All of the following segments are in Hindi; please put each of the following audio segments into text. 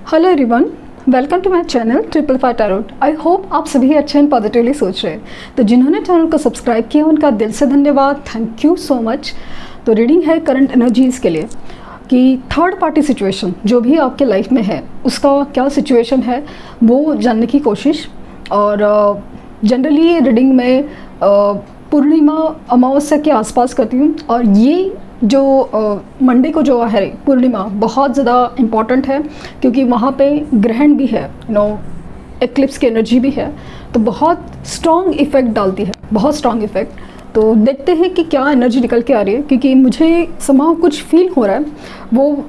Hello everyone, welcome to my channel triple five tarot. I hope आप सभी अच्छे एंड पॉजिटिवली सोच रहे हैं। तो जिन्होंने चैनल को सब्सक्राइब किया उनका दिल से धन्यवाद, थैंक यू सो मच। तो रीडिंग है करंट एनर्जीज़ के लिए कि थर्ड पार्टी सिचुएशन जो भी आपके लाइफ में है उसका क्या सिचुएशन है वो जानने की कोशिश। और जनरली रीडिंग में पूर्णिमा अमावस्या के आसपास करती हूँ, और ये जो मंडे को जो है पूर्णिमा बहुत ज़्यादा इम्पॉर्टेंट है क्योंकि वहाँ पे ग्रहण भी है, एक्लिप्स की एनर्जी भी है, तो बहुत स्ट्रॉन्ग इफ़ेक्ट डालती है, बहुत स्ट्रॉन्ग इफ़ेक्ट। तो देखते हैं कि क्या एनर्जी निकल के आ रही है, क्योंकि मुझे समाव कुछ फील हो रहा है। वो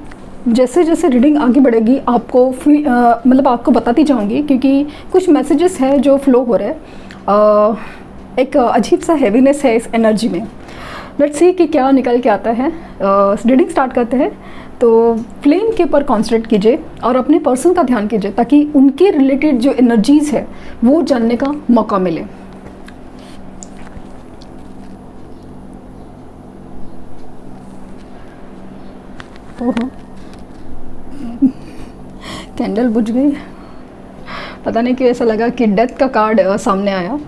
जैसे जैसे रीडिंग आगे बढ़ेगी आपको मतलब आपको बताती जाऊँगी, क्योंकि कुछ मैसेजेस हैं जो फ्लो हो रहे हैं। एक अजीब सा हैवीनेस है इस एनर्जी में। लेट्स सी कि क्या निकल के आता है। रीडिंग स्टार्ट करते हैं। तो फ्लेम के ऊपर कॉन्सेंट्रेट कीजिए और अपने पर्सन का ध्यान कीजिए ताकि उनके रिलेटेड जो एनर्जीज़ है वो जानने का मौका मिले। ओहो, कैंडल बुझ गई। पता नहीं क्यों ऐसा लगा कि डेथ का कार्ड सामने आया।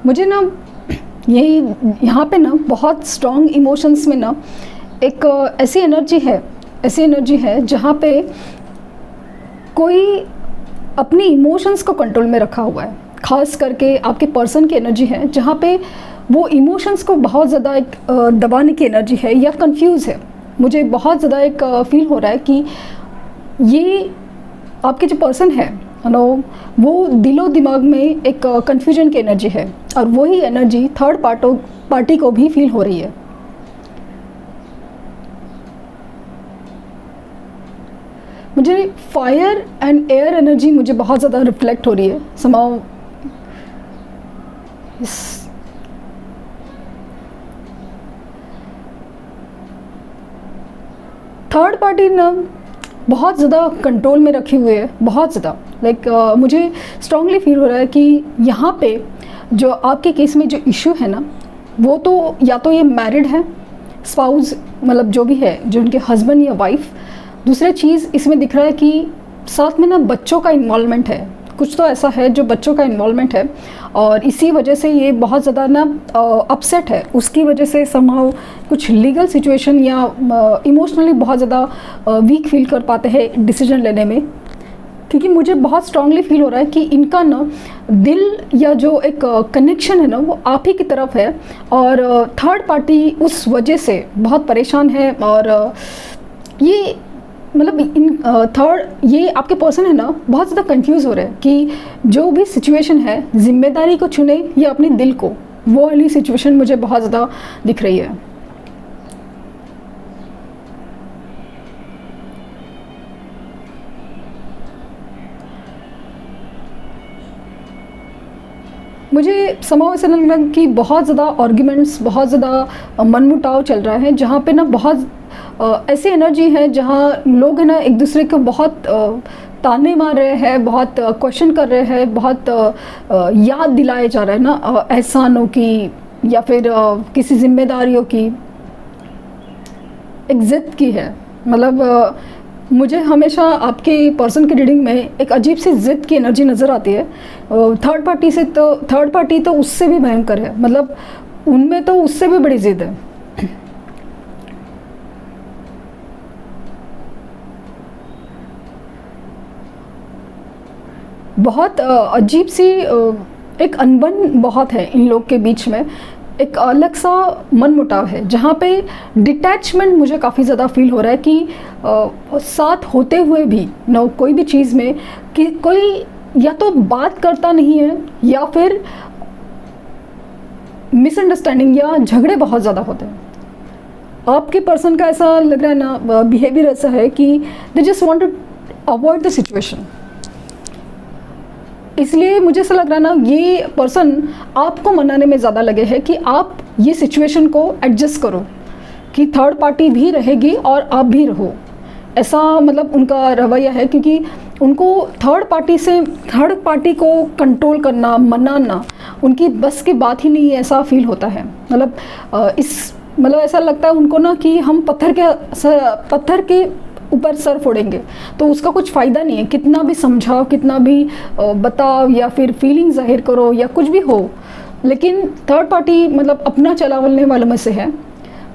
मुझे ना यही यहाँ पे ना बहुत स्ट्रॉन्ग इमोशंस में ना एक ऐसी एनर्जी है जहाँ पे कोई अपनी इमोशंस को कंट्रोल में रखा हुआ है। खास करके आपके पर्सन की एनर्जी है जहाँ पे वो इमोशंस को बहुत ज़्यादा एक दबाने की एनर्जी है या कंफ्यूज है। मुझे बहुत ज़्यादा एक फील हो रहा है कि ये आपके जो पर्सन है वो दिलो दिमाग में एक कन्फ्यूजन की एनर्जी है, और वही एनर्जी थर्ड पार्टी को भी फील हो रही है। मुझे फायर एंड एयर एनर्जी मुझे बहुत ज़्यादा रिफ्लेक्ट हो रही है समाव। थर्ड पार्टी ना बहुत ज़्यादा कंट्रोल में रखी हुई है, बहुत ज़्यादा मुझे स्ट्रांगली फील हो रहा है कि यहाँ पे जो आपके केस में जो इशू है ना वो तो या तो ये मैरिड है, स्पाउस मतलब जो भी है, जो उनके हस्बैंड या वाइफ। दूसरी चीज़ इसमें दिख रहा है कि साथ में ना बच्चों का इन्वॉल्वमेंट है, कुछ तो ऐसा है जो बच्चों का इन्वॉल्वमेंट है, और इसी वजह से ये बहुत ज़्यादा ना अपसेट है। उसकी वजह से समहाउ कुछ लीगल सिचुएशन या इमोशनली बहुत ज़्यादा वीक फील कर पाते हैं डिसीजन लेने में, क्योंकि मुझे बहुत स्ट्रांगली फील हो रहा है कि इनका ना दिल या जो एक कनेक्शन है ना वो आप ही की तरफ है, और थर्ड पार्टी उस वजह से बहुत परेशान है। और ये मतलब ये आपके पर्सन है ना बहुत ज़्यादा कंफ्यूज हो रहे हैं कि जो भी सिचुएशन है जिम्मेदारी को चुने या अपने दिल को, वो वाली सिचुएशन मुझे बहुत ज़्यादा दिख रही है। मुझे समाव ऐसा लग रहा है कि बहुत ज़्यादा आर्ग्यूमेंट्स, बहुत ज़्यादा मनमुटाव चल रहा है, जहाँ पे ना बहुत ऐसी एनर्जी है जहाँ लोग है ना एक दूसरे को बहुत ताने मार रहे हैं, बहुत क्वेश्चन कर रहे हैं, बहुत याद दिलाए जा रहे हैं ना एहसानों की या फिर किसी जिम्मेदारियों की। एक जिद की है, मतलब मुझे हमेशा आपके पर्सन की रीडिंग में एक अजीब सी जिद की एनर्जी नज़र आती है। थर्ड पार्टी तो उससे भी भयंकर है, मतलब उनमें तो उससे भी बड़ी जिद है। बहुत अजीब सी एक अनबन बहुत है इन लोग के बीच में, एक अलग सा मनमुटाव है जहाँ पे डिटैचमेंट मुझे काफ़ी ज़्यादा फील हो रहा है कि साथ होते हुए भी ना कोई भी चीज़ में कि कोई या तो बात करता नहीं है या फिर मिसअंडरस्टैंडिंग या झगड़े बहुत ज़्यादा होते हैं। आपके पर्सन का ऐसा लग रहा है ना, बिहेवियर ऐसा है कि they just want to avoid the situation. इसलिए मुझे ऐसा लग रहा है ना, ये पर्सन आपको मनाने में ज़्यादा लगे हैं कि आप ये सिचुएशन को एडजस्ट करो कि थर्ड पार्टी भी रहेगी और आप भी रहो, ऐसा मतलब उनका रवैया है। क्योंकि उनको थर्ड पार्टी को कंट्रोल करना, मनाना उनकी बस की बात ही नहीं है, ऐसा फील होता है। मतलब ऐसा लगता है उनको ना कि हम पत्थर के ऊपर सर फोड़ेंगे तो उसका कुछ फ़ायदा नहीं है, कितना भी समझाओ, कितना भी बताओ या फिर फीलिंग जाहिर करो या कुछ भी हो, लेकिन थर्ड पार्टी मतलब अपना चलाने वालों में से है।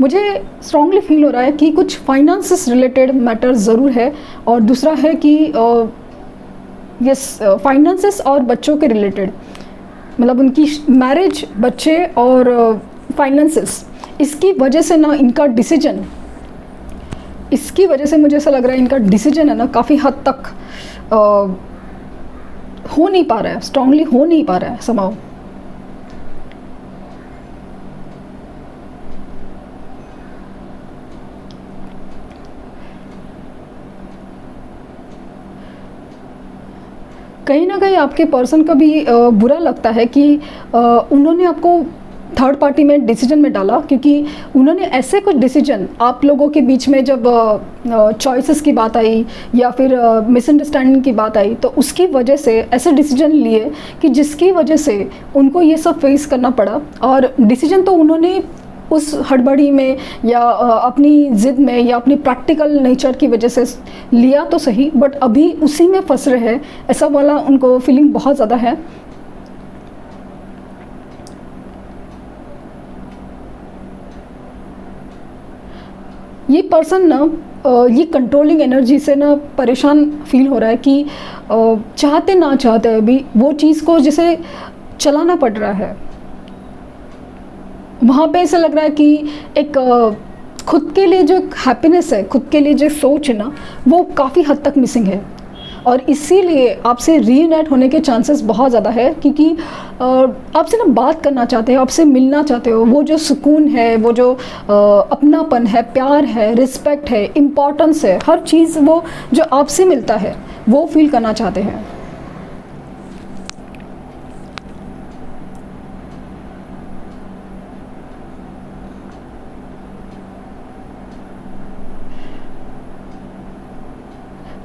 मुझे स्ट्रांगली फील हो रहा है कि कुछ फाइनेंसेस रिलेटेड मैटर ज़रूर है, और दूसरा है कि फाइनेंसेस और बच्चों के रिलेटेड, मतलब उनकी मैरिज, बच्चे और फाइनेंसेस, इसकी वजह से ना इनका डिसीजन, इसकी वजह से मुझे ऐसा लग रहा है इनका डिसीजन है ना काफ़ी हद तक हो नहीं पा रहा है, स्ट्रांगली हो नहीं पा रहा है समाओ। कहीं ना कहीं आपके पर्सन का भी बुरा लगता है कि उन्होंने आपको थर्ड पार्टी में डिसीजन में डाला, क्योंकि उन्होंने ऐसे कुछ डिसीजन आप लोगों के बीच में जब चॉइसेस की बात आई या फिर मिसअंडरस्टैंडिंग की बात आई, तो उसकी वजह से ऐसे डिसीजन लिए कि जिसकी वजह से उनको ये सब फेस करना पड़ा। और डिसीजन तो उन्होंने उस हड़बड़ी में या अपनी ज़िद में या अपनी प्रैक्टिकल नेचर की वजह से लिया तो सही, बट अभी उसी में फंस रहे हैं, ऐसा वाला उनको फीलिंग बहुत ज़्यादा है। ये पर्सन ना ये कंट्रोलिंग एनर्जी से ना परेशान फील हो रहा है कि चाहते ना चाहते अभी वो चीज़ को जैसे चलाना पड़ रहा है। वहाँ पे ऐसा लग रहा है कि एक खुद के लिए जो हैप्पीनेस है, खुद के लिए जो सोच है ना, वो काफ़ी हद तक मिसिंग है। और इसीलिए आपसे रीयूनाइट होने के चांसेस बहुत ज़्यादा है, क्योंकि आपसे ना बात करना चाहते हो, आपसे मिलना चाहते हो। वो जो सुकून है, वो जो अपनापन है, प्यार है, रिस्पेक्ट है, इम्पोर्टेंस है, हर चीज़ वो जो आपसे मिलता है वो फील करना चाहते हैं।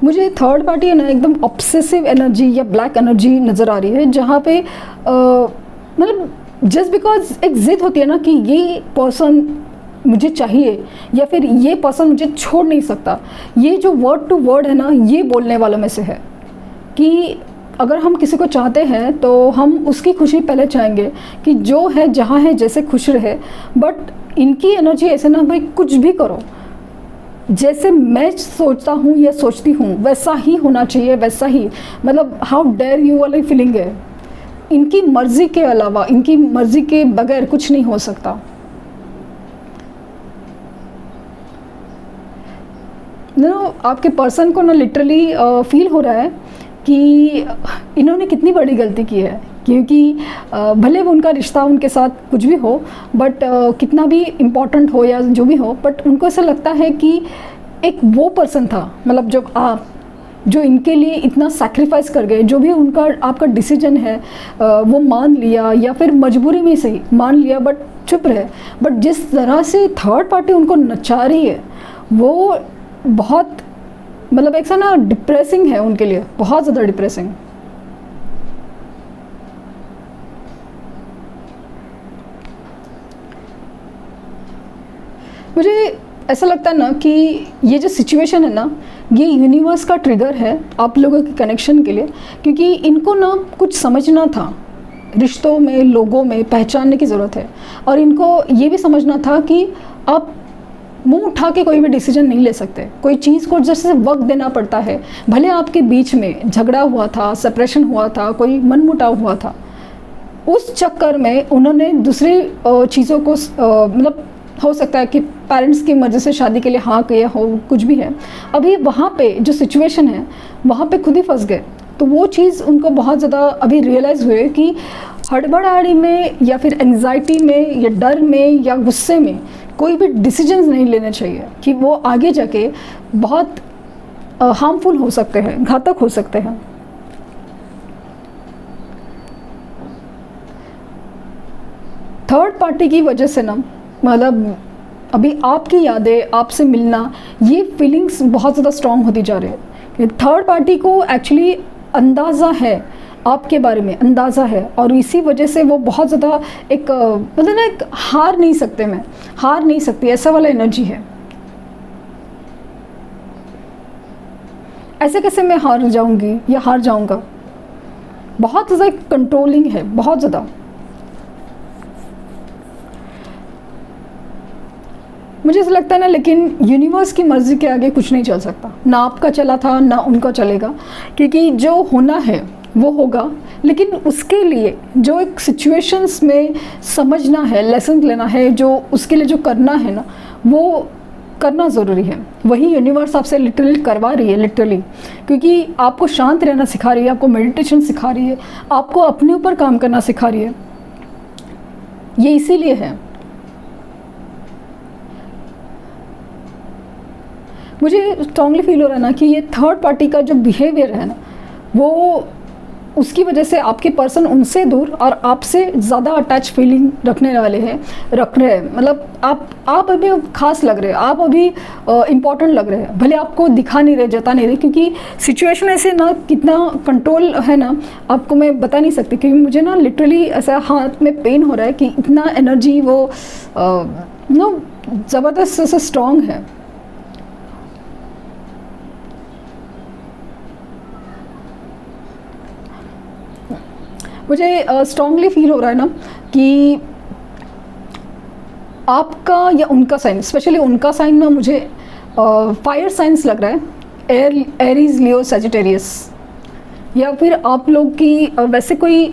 मुझे थर्ड पार्टी है ना एकदम ऑब्सेसिव एनर्जी या ब्लैक एनर्जी नज़र आ रही है, जहाँ पे मतलब जस्ट बिकॉज एक ज़िद होती है ना कि ये पर्सन मुझे चाहिए या फिर ये पर्सन मुझे छोड़ नहीं सकता। ये जो वर्ड टू वर्ड है ना, ये बोलने वालों में से है कि अगर हम किसी को चाहते हैं तो हम उसकी खुशी पहले चाहेंगे कि जो है, जहाँ है, जैसे खुश रहे। बट इनकी एनर्जी ऐसे ना, भाई कुछ भी करो, जैसे मैं सोचता हूँ या सोचती हूँ वैसा ही होना चाहिए, वैसा ही, मतलब हाउ डेयर यू वाली फीलिंग है। इनकी मर्ज़ी के अलावा, इनकी मर्ज़ी के बगैर कुछ नहीं हो सकता। आपके पर्सन को ना लिटरली फील हो रहा है कि इन्होंने कितनी बड़ी गलती की है, क्योंकि भले वो उनका रिश्ता उनके साथ कुछ भी हो, बट कितना भी इम्पोर्टेंट हो या जो भी हो, बट उनको ऐसा लगता है कि एक वो पर्सन था, मतलब जब आप जो इनके लिए इतना सैक्रिफाइस कर गए, जो भी उनका आपका डिसीजन है वो मान लिया या फिर मजबूरी में से ही मान लिया, बट चुप रहे। बट जिस तरह से थर्ड पार्टी उनको नचा रही है वो बहुत, मतलब एक सा ना डिप्रेसिंग है उनके लिए, बहुत ज़्यादा डिप्रेसिंग। मुझे ऐसा लगता है ना कि ये जो सिचुएशन है ना, ये यूनिवर्स का ट्रिगर है आप लोगों के कनेक्शन के लिए, क्योंकि इनको ना कुछ समझना था, रिश्तों में, लोगों में पहचानने की ज़रूरत है। और इनको ये भी समझना था कि आप मुंह उठा के कोई भी डिसीजन नहीं ले सकते। कोई चीज़ को जैसे वक्त देना पड़ता है। भले आपके बीच में झगड़ा हुआ था, सेपरेशन हुआ था, कोई मनमुटाव हुआ था, उस चक्कर में उन्होंने दूसरी चीज़ों को मतलब हो सकता है कि पेरेंट्स की मर्ज़ी से शादी के लिए हाँ किया हो, कुछ भी है, अभी वहाँ पे जो सिचुएशन है वहाँ पे खुद ही फंस गए। तो वो चीज़ उनको बहुत ज़्यादा अभी रियलाइज़ हुए कि हड़बड़ाहड़ी में या फिर एंग्जाइटी में या डर में या गुस्से में कोई भी डिसीजंस नहीं लेने चाहिए, कि वो आगे जाके बहुत हार्मफुल हो सकते हैं, घातक हो सकते हैं। थर्ड पार्टी की वजह से ना, मतलब अभी आपकी यादें, आपसे मिलना, ये फीलिंग्स बहुत ज़्यादा स्ट्रॉन्ग होती जा रही है कि थर्ड पार्टी को एक्चुअली अंदाज़ा है, आपके बारे में अंदाज़ा है, और इसी वजह से वो बहुत ज़्यादा एक मतलब ना, एक हार नहीं सकते, मैं हार नहीं सकती, ऐसा वाला एनर्जी है। ऐसे कैसे मैं हार जाऊंगी या हार जाऊंगा, बहुत ज़्यादा कंट्रोलिंग है, बहुत ज़्यादा। मुझे ऐसा लगता है ना, लेकिन यूनिवर्स की मर्ज़ी के आगे कुछ नहीं चल सकता, ना आपका चला था ना उनका चलेगा, क्योंकि जो होना है वो होगा, लेकिन उसके लिए जो एक सिचुएशंस में समझना है, लेसन लेना है, जो उसके लिए जो करना है ना, वो करना ज़रूरी है। वही यूनिवर्स आपसे लिटरली करवा रही है, लिटरली, क्योंकि आपको शांत रहना सिखा रही है, आपको मेडिटेशन सिखा रही है, आपको अपने ऊपर काम करना सिखा रही है। ये इसीलिए है। मुझे स्ट्रांगली फील हो रहा है ना कि ये थर्ड पार्टी का जो बिहेवियर है ना, वो उसकी वजह से आपके पर्सन उनसे दूर और आपसे ज़्यादा अटैच फीलिंग रखने वाले हैं, रख रहे हैं। मतलब आप अभी खास लग रहे हैं, आप अभी इम्पॉर्टेंट लग रहे हैं, भले आपको दिखा नहीं रहे, जता नहीं रहे, क्योंकि सिचुएशन ऐसे ना, कितना कंट्रोल है ना, आपको मैं बता नहीं सकती, क्योंकि मुझे ना लिटरली ऐसा हाथ में पेन हो रहा है कि इतना एनर्जी वो नो ज़बरदस्त से स्ट्रॉन्ग है। मुझे स्ट्रांगली फील हो रहा है ना कि आपका या उनका साइन, स्पेशली उनका साइन ना, मुझे फायर साइंस लग रहा है, एरीज, लियो, सजिटेरियस, या फिर आप लोग की वैसे कोई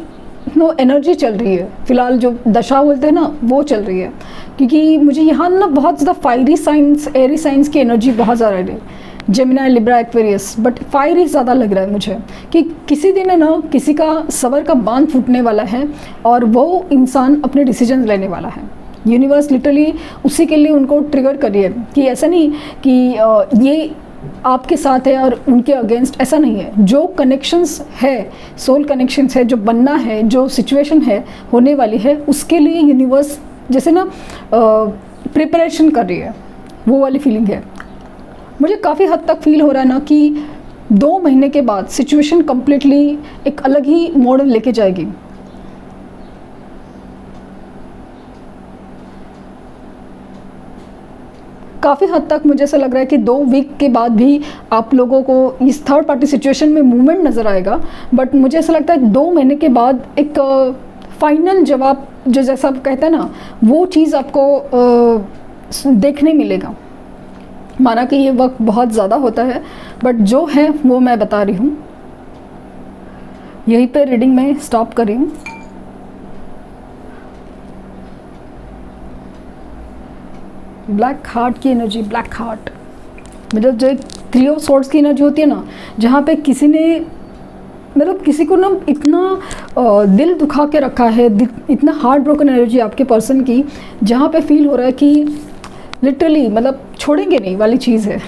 एनर्जी चल रही है फिलहाल, जो दशा बोलते हैं ना, वो चल रही है, क्योंकि मुझे यहाँ ना बहुत ज़्यादा फायरी साइंस, एरी साइंस की एनर्जी बहुत ज़्यादा है, Gemini, Libra, Aquarius, but fire ही ज़्यादा लग रहा है मुझे कि किसी दिन है ना, किसी का सबर का बांध फूटने वाला है और वो इंसान अपने डिसीजन लेने वाला है। यूनिवर्स लिटरली उसी के लिए उनको ट्रिगर करिए कि ऐसा नहीं कि ये आपके साथ है और उनके अगेंस्ट, ऐसा नहीं है। जो कनेक्शंस है, सोल कनेक्शंस है, जो बनना है, जो सिचुएशन है होने वाली है, उसके लिए यूनिवर्स जैसे ना प्रिपरेशन कर रही है, वो वाली फीलिंग है। मुझे काफ़ी हद तक फील हो रहा है ना कि 2 महीने के बाद सिचुएशन कम्प्लीटली एक अलग ही मोड़ लेके जाएगी। काफ़ी हद तक मुझे ऐसा लग रहा है कि 2 वीक के बाद भी आप लोगों को इस थर्ड पार्टी सिचुएशन में मूवमेंट नज़र आएगा, बट मुझे ऐसा लगता है 2 महीने के बाद एक फाइनल जवाब, जो जैसा आप कहते हैं ना, वो चीज़ आपको देखने मिलेगा। माना कि ये वक्त बहुत ज़्यादा होता है, बट जो है वो मैं बता रही हूँ। यहीं पे रीडिंग में स्टॉप कर रही हूँ। ब्लैक हार्ट की एनर्जी, ब्लैक हार्ट मतलब जो 3 ऑफ स्वॉर्ड्स की एनर्जी होती है ना, जहाँ पे किसी ने मतलब किसी को ना इतना दिल दुखा के रखा है, इतना हार्ट ब्रोकन एनर्जी आपके पर्सन की, जहाँ पे फील हो रहा है कि लिटरली मतलब छोड़ेंगे नहीं वाली चीज़ है।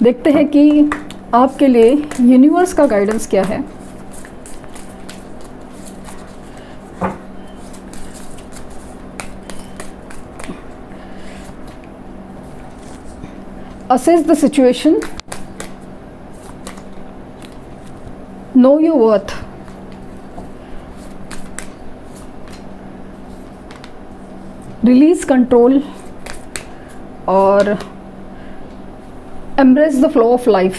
देखते हैं कि आपके लिए यूनिवर्स का गाइडेंस क्या है। Assess the situation, know your worth, release control और embrace the flow of life।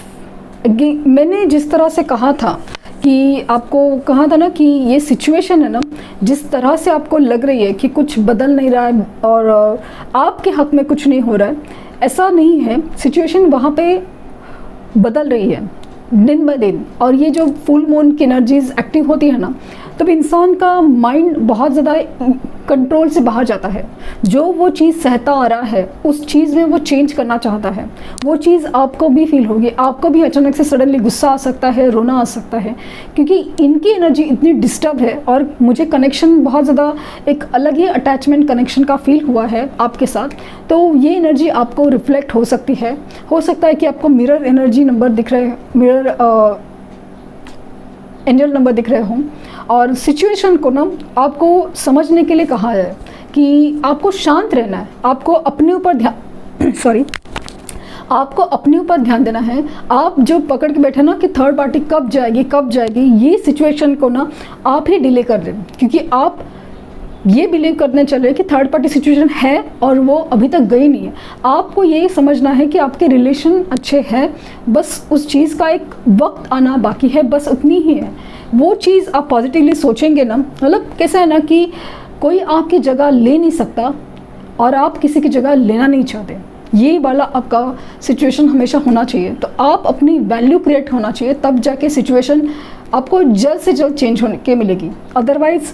मैंने जिस तरह से कहा था कि आपको कहा था ना कि ये सिचुएशन है ना, जिस तरह से आपको लग रही है कि कुछ बदल नहीं रहा है और आपके हक में कुछ नहीं हो रहा है, ऐसा नहीं है। सिचुएशन वहाँ पे बदल रही है दिन ब दिन, और ये जो फुल मून की एनर्जीज एक्टिव होती है ना, तब इंसान का माइंड बहुत ज़्यादा कंट्रोल से बाहर जाता है। जो वो चीज़ सहता आ रहा है, उस चीज़ में वो चेंज करना चाहता है। वो चीज़ आपको भी फील होगी, आपको भी अचानक से सडनली गुस्सा आ सकता है, रोना आ सकता है, क्योंकि इनकी एनर्जी इतनी डिस्टर्ब है। और मुझे कनेक्शन बहुत ज़्यादा एक अलग ही अटैचमेंट कनेक्शन का फील हुआ है आपके साथ। तो ये एनर्जी आपको रिफ्लेक्ट हो सकती है। हो सकता है कि आपको मिरर एनर्जी नंबर दिख रहे हैं, मिरर एंजल नंबर दिख रहे हों, और सिचुएशन को ना आपको समझने के लिए कहा है कि आपको शांत रहना है, आपको अपने ऊपर ध्यान आपको अपने ऊपर ध्यान देना है। आप जो पकड़ के बैठे ना कि थर्ड पार्टी कब जाएगी, ये सिचुएशन को ना आप ही डिले कर दें, क्योंकि आप ये बिलीव करने चले कि थर्ड पार्टी सिचुएशन है और वो अभी तक गई नहीं है। आपको ये समझना है कि आपके रिलेशन अच्छे हैं, बस उस चीज़ का एक वक्त आना बाकी है, बस उतनी ही है। वो चीज़ आप पॉजिटिवली सोचेंगे ना, मतलब कैसा है ना कि कोई आपकी जगह ले नहीं सकता और आप किसी की जगह लेना नहीं चाहते, ये वाला आपका सिचुएशन हमेशा होना चाहिए। तो आप अपनी वैल्यू क्रिएट होना चाहिए, तब जाके सिचुएशन आपको जल्द से जल्द चेंज होने के मिलेगी। अदरवाइज़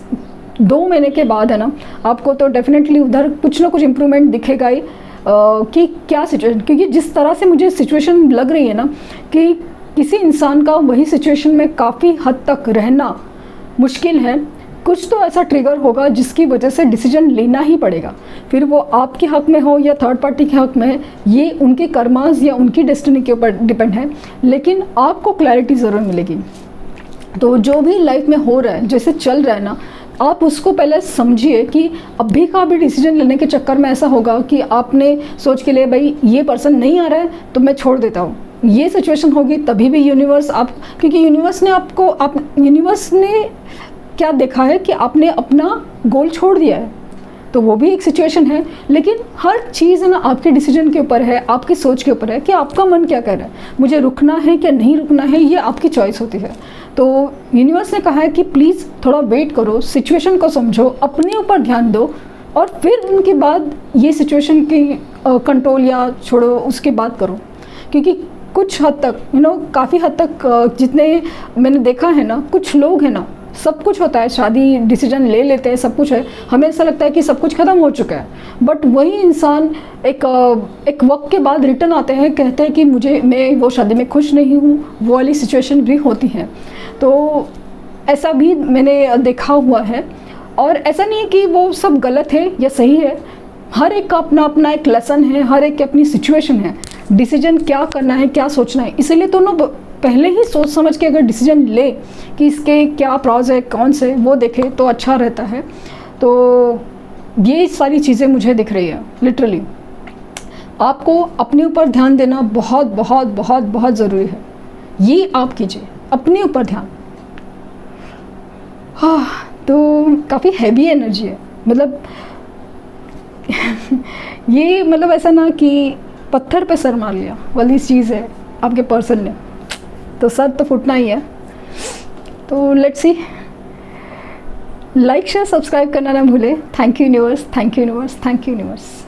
2 महीने के बाद है ना, आपको तो डेफिनेटली उधर कुछ ना कुछ इम्प्रूवमेंट दिखेगा ही कि क्या सिचुएशन, क्योंकि जिस तरह से मुझे सिचुएशन लग रही है ना कि किसी इंसान का वही सिचुएशन में काफ़ी हद तक रहना मुश्किल है। कुछ तो ऐसा ट्रिगर होगा जिसकी वजह से डिसीजन लेना ही पड़ेगा, फिर वो आपके हक में हो या थर्ड पार्टी के हक में, ये उनके कर्मास या उनकी डेस्टिनी के ऊपर डिपेंड है, लेकिन आपको क्लैरिटी ज़रूर मिलेगी। तो जो भी लाइफ में हो रहा है, जैसे चल रहा है ना, आप उसको पहले समझिए कि अभी का भी डिसीजन लेने के चक्कर में ऐसा होगा कि आपने सोच के लिए भाई ये पर्सन नहीं आ रहा है तो मैं छोड़ देता हूँ, ये सिचुएशन होगी तभी भी यूनिवर्स क्योंकि यूनिवर्स ने क्या देखा है कि आपने अपना गोल छोड़ दिया है, तो वो भी एक सिचुएशन है। लेकिन हर चीज़ ना आपके डिसीजन के ऊपर है, आपकी सोच के ऊपर है कि आपका मन क्या कह रहा है, मुझे रुकना है क्या नहीं रुकना है, ये आपकी चॉइस होती है। तो यूनिवर्स ने कहा है कि प्लीज़ थोड़ा वेट करो, सिचुएशन को समझो, अपने ऊपर ध्यान दो, और फिर उनके बाद ये सिचुएशन की कंट्रोल या छोड़ो उसकी बात करो। क्योंकि कुछ हद तक काफ़ी हद तक जितने मैंने देखा है ना, कुछ लोग हैं ना, सब कुछ होता है, शादी डिसीजन ले लेते हैं, सब कुछ है, हमें ऐसा लगता है कि सब कुछ ख़त्म हो चुका है, बट वही इंसान एक वक्त के बाद रिटर्न आते हैं, कहते हैं कि मैं वो शादी में खुश नहीं हूँ, वो वाली सिचुएशन भी होती हैं। तो ऐसा भी मैंने देखा हुआ है, और ऐसा नहीं है कि वो सब गलत है या सही है, हर एक का अपना अपना एक लेसन है, हर एक की अपनी सिचुएशन है, डिसीजन क्या करना है, क्या सोचना है। इसीलिए तो ना पहले ही सोच समझ के अगर डिसीजन ले कि इसके क्या प्रॉज है, कौन से, वो देखे तो अच्छा रहता है। तो ये सारी चीज़ें मुझे दिख रही है। लिटरली आपको अपने ऊपर ध्यान देना बहुत बहुत बहुत बहुत ज़रूरी है, ये आप कीजिए, अपने ऊपर ध्यान। हाँ, तो काफ़ी हैवी एनर्जी है, मतलब ये मतलब ऐसा ना कि पत्थर पे सर मार लिया वाली चीज़ है आपके पर्सन ने, तो सर तो फुटना ही है। तो let's see, like share subscribe करना ना भूले। Thank you universe, thank you universe, thank you universe.